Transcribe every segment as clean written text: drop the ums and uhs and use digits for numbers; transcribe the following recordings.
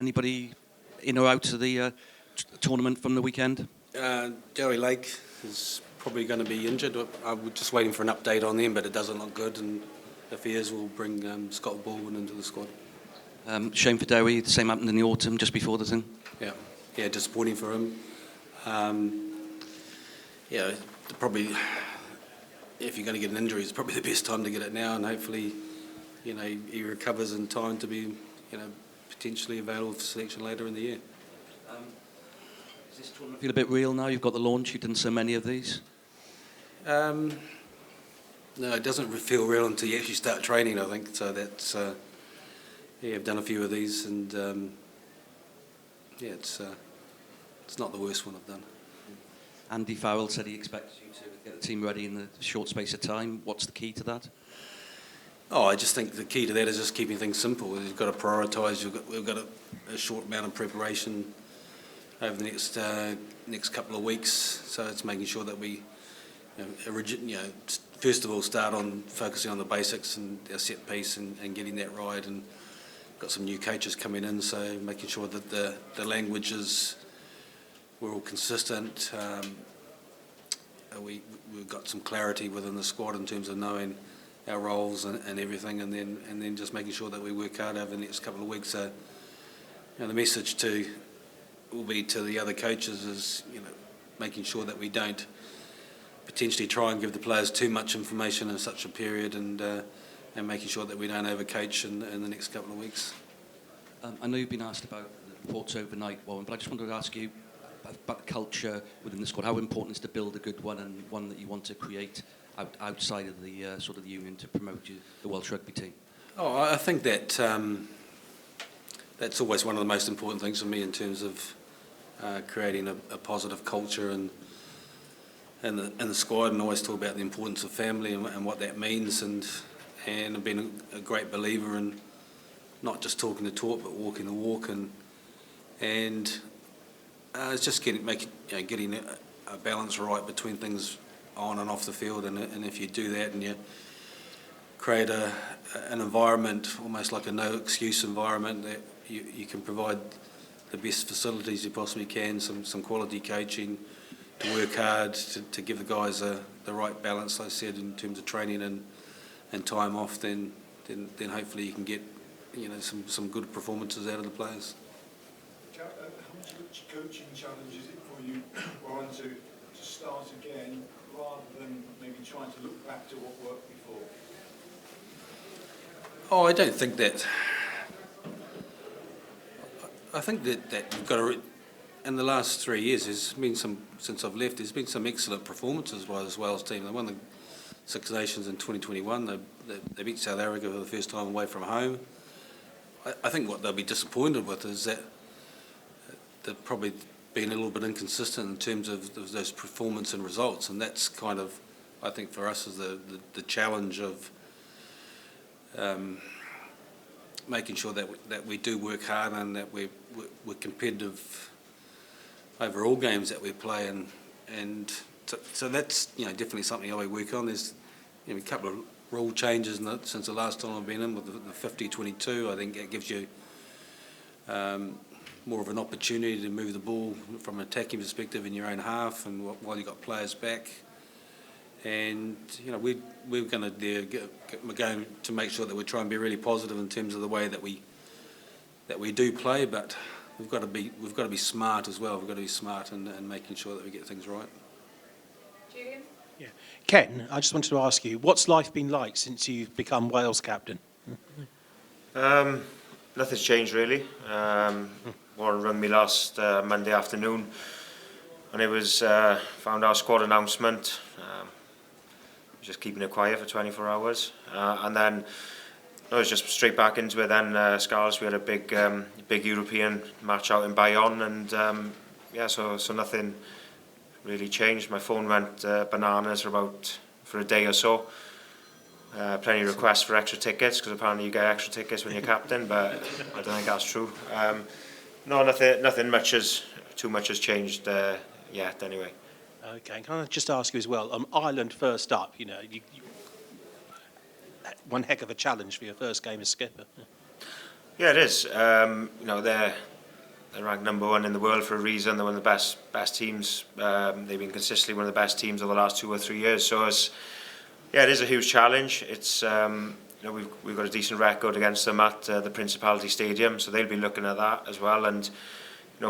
Anybody in or out of the tournament from the weekend? Joey Lake is probably going to be injured. I'm just waiting for an update on him, but it doesn't look good. And if he is, we'll bring Scott Baldwin into the squad. Shame for Dowie. The same happened in the autumn, just before the thing. Yeah, disappointing for him. Probably if you're going to get an injury, it's probably the best time to get it now, and hopefully, he recovers in time to be, potentially available for selection later in the year. Does this tournament feel a bit real now? You've got the launch. You've done so many of these. No, it doesn't feel real until you actually start training, I think. So that's I've done a few of these, and it's not the worst one I've done. Andy Farrell said he expects you to get the team ready in a short space of time. What's the key to that? I just think the key to that is just keeping things simple. You've got to prioritise. We've got a short amount of preparation over the next couple of weeks. So it's making sure that we, first of all, start on focusing on the basics and our set piece and getting that right. And got some new coaches coming in, so making sure that the language we're all consistent. We've got some clarity within the squad in terms of knowing our roles and everything, and then just making sure that we work hard over the next couple of weeks. So, the message will be to the other coaches is, making sure that we don't potentially try and give the players too much information in such a period, and making sure that we don't overcoach in the next couple of weeks. I know you've been asked about the reports overnight, Warren, but I just wanted to ask you about the culture within the squad. How important is to build a good one, and one that you want to create outside of the sort of the union to promote the Welsh rugby team? I think that that's always one of the most important things for me in terms of creating a positive culture and the squad, and always talk about the importance of family and what that means, and I've been a great believer in not just talking the talk but walking the walk, and it's just getting a balance right between things on and off the field, and if you do that and you create an environment almost like a no excuse environment, that you can provide the best facilities you possibly can, some quality coaching, to work hard, to give the guys the right balance, like I said, in terms of training and time off, then hopefully you can get some good performances out of the players. How much coaching challenge is it for you, Warren, to start again rather than maybe trying to look back to what worked before? I don't think that. I think that you've got to. In the last 3 years, since I've left, there's been some excellent performances by this Wales team. They won the Six Nations in 2021. They beat South Africa for the first time away from home. I think what they'll be disappointed with is that they've probably been a little bit inconsistent in terms of those performance and results, and that's kind of, I think, for us is the challenge of making sure that we do work hard and that we're competitive over all games that we play, and so that's definitely something I work on. There's a couple of rule changes since the last time I've been in with the 50-22. I think that gives you more of an opportunity to move the ball from an attacking perspective in your own half, and while you've got players back. And we're going to make sure that we try and be really positive in terms of the way that we do play, but we've got to be smart as well. We've got to be smart and making sure that we get things right. Julian? Yeah. Ken, I just wanted to ask you, what's life been like since you've become Wales captain? Nothing's changed really. Warren rang me last Monday afternoon, and it was found our squad announcement. Just keeping it quiet for 24 hours, and then I was just straight back into it. Then Scarlets, we had a big European match out in Bayonne, and so nothing really changed. My phone went bananas for a day or so. Plenty of requests for extra tickets, because apparently you get extra tickets when you're captain, but I don't think that's true. No, nothing too much has changed yet anyway. Okay, can I just ask you as well, Ireland first up, you one heck of a challenge for your first game as skipper. Yeah, it is. They're ranked #1 in the world for a reason. They're one of the best teams. They've been consistently one of the best teams over the last 2 or 3 years. So it is a huge challenge. It's we've got a decent record against them at the Principality Stadium, so they'll be looking at that as well. And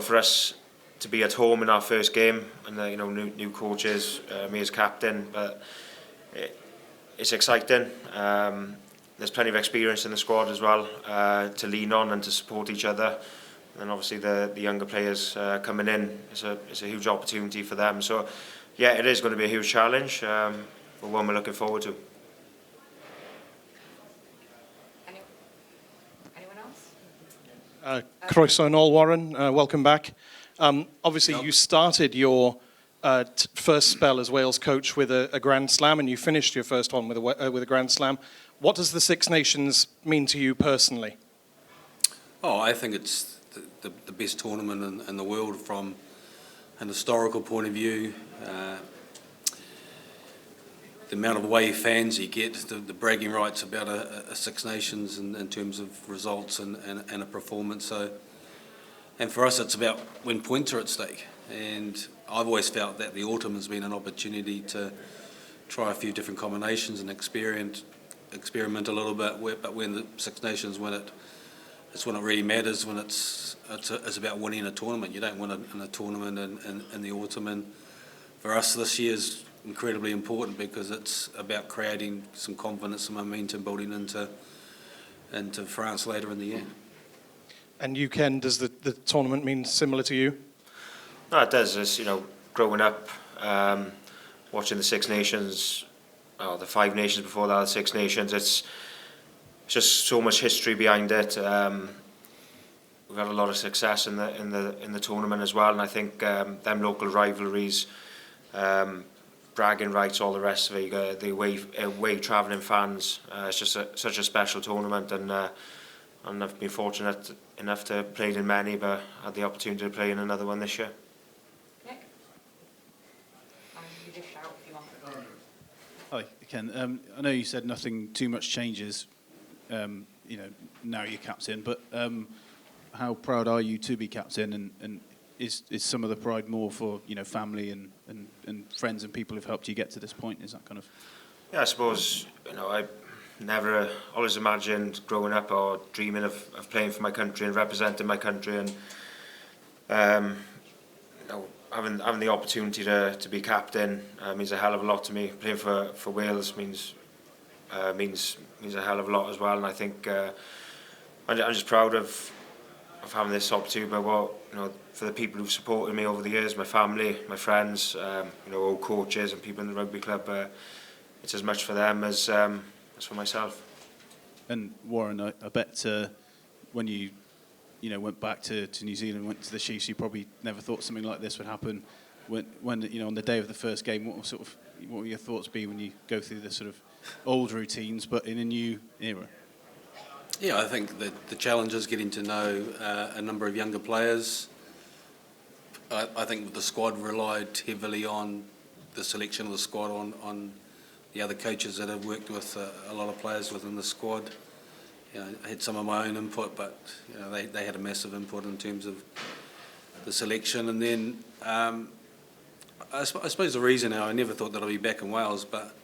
for us to be at home in our first game, and new coaches, me as captain, but it's exciting. There's plenty of experience in the squad as well to lean on and to support each other. And obviously the younger players coming in, it's a huge opportunity for them. So yeah, it is going to be a huge challenge, but one we're looking forward to. Anyone else? Croeso and all, Warren. Welcome back. Obviously, you started your first spell as Wales coach with a Grand Slam, and you finished your first one with a Grand Slam. What does the Six Nations mean to you personally? Oh, I think it's the best tournament in the world from an historical point of view. The amount of away fans you get, the bragging rights about a Six Nations in terms of results and a performance. So, and for us, it's about when points are at stake. And I've always felt that the autumn has been an opportunity to try a few different combinations and experiment a little bit. But when the Six Nations win it, it's when it really matters. When it's about winning a tournament. You don't win in a tournament in the autumn. And for us, this year's incredibly important because it's about creating some confidence and momentum building into France later in the year. And you, Ken, does the tournament mean similar to you? No, it does. It's, growing up, watching the Six Nations, the Five Nations before that, the Six Nations, it's just so much history behind it. We've had a lot of success in the tournament as well, and I think them local rivalries, bragging rights, all the rest of it. You got the away travelling fans. It's just such a special tournament, and I've been fortunate enough to have played in many, but had the opportunity to play in another one this year. Nick? You just shout if you want. Hi, Ken. I know you said nothing too much changes, now you're captain, but how proud are you to be captain, and is some of the pride more for family and friends and people who've helped you get to this point? Is that kind of? Yeah, I suppose I never always imagined growing up or dreaming of playing for my country and representing my country, and having the opportunity to be captain means a hell of a lot to me. Playing for Wales means a hell of a lot as well, and I think I'm just proud of having this opportunity. But for the people who've supported me over the years, my family, my friends, old coaches and people in the rugby club, it's as much for them as for myself. And Warren, I bet when you went back to New Zealand, went to the Chiefs, you probably never thought something like this would happen. When on the day of the first game, what would your thoughts be when you go through the sort of old routines but in a new era? Yeah, I think that the challenge is getting to know a number of younger players. I think the squad relied heavily on the selection of the squad on the other coaches that have worked with a lot of players within the squad. I had some of my own input, but they had a massive input in terms of the selection. And then I suppose the reason I never thought that I'd be back in Wales, but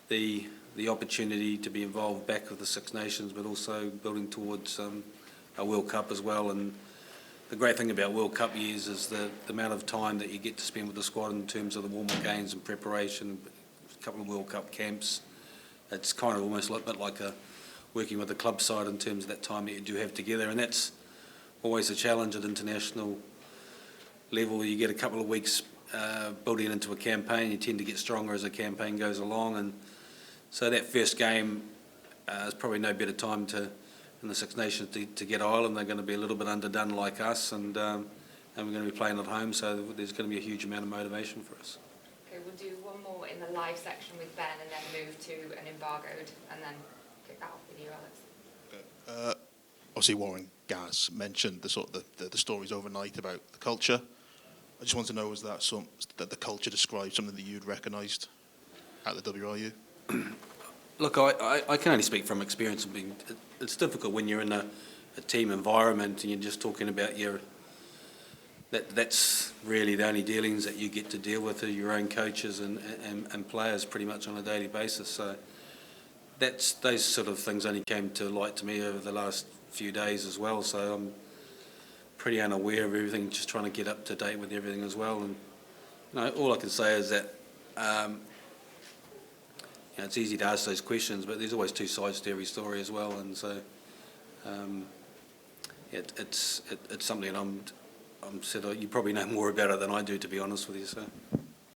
the opportunity to be involved back with the Six Nations, but also building towards a World Cup as well. And the great thing about World Cup years is the amount of time that you get to spend with the squad in terms of the warm-up games and preparation, a couple of World Cup camps. It's kind of almost a bit like working with the club side in terms of that time that you do have together, and that's always a challenge at international level. You get a couple of weeks building into a campaign. You tend to get stronger as the campaign goes along, and so that first game is probably no better time in the Six Nations to get Ireland. They're going to be a little bit underdone like us, and we're going to be playing at home, so there's going to be a huge amount of motivation for us. Okay, we'll do one more in the live section with Ben and then move to an embargoed and then kick that off with you, Alex. Obviously, Warren Gatland mentioned the stories overnight about the culture. I just want to know, is that that the culture describes something that you'd recognised at the WRU? Look, I can only speak from experience. It's difficult when you're in a team environment, and you're just talking about that's really the only dealings that you get to deal with are your own coaches and players pretty much on a daily basis. So those sort of things only came to light to me over the last few days as well. So I'm pretty unaware of everything, just trying to get up to date with everything as well. And all I can say is that it's easy to ask those questions, but there's always two sides to every story as well. And so it's something I'm sort of, you probably know more about it than I do, to be honest with you. So.